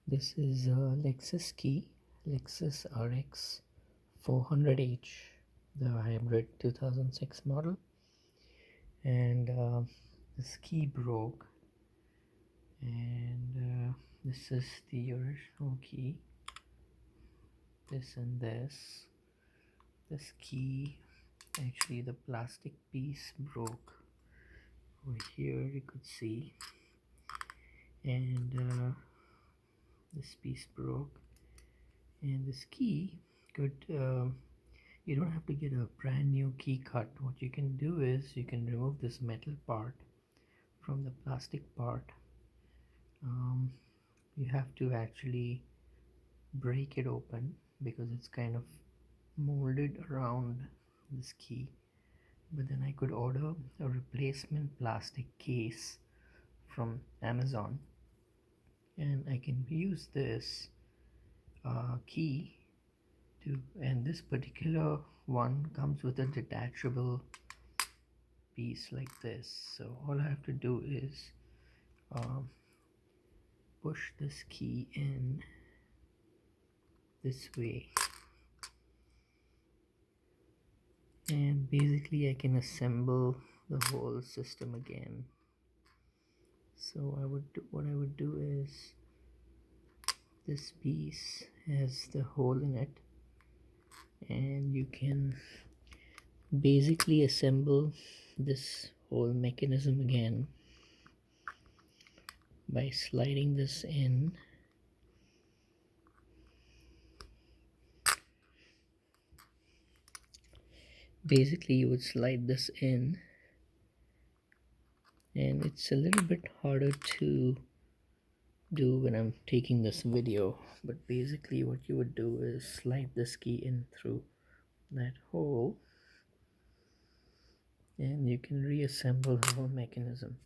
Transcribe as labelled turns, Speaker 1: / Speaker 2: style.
Speaker 1: This is a Lexus key, Lexus RX400h, the hybrid 2006 model, and this key broke, and this is the original key. This and this key, actually the plastic piece broke over here, you could see, and this piece broke, and this key could you don't have to get a brand new key cut. What you can do is you can remove this metal part from the plastic part. You have to actually break it open because it's kind of molded around this key. But then I could order a replacement plastic case from Amazon, and I can use this key to, and this particular one comes with a detachable piece like this. So all I have to do is push this key in this way, and basically I can assemble the whole system again. So what I would do is, this piece has the hole in it, and you can basically assemble this whole mechanism again by sliding this in. Basically you would slide this in, and it's a little bit harder to do when I'm taking this video, but basically what you would do is slide this key in through that hole, and you can reassemble the whole mechanism.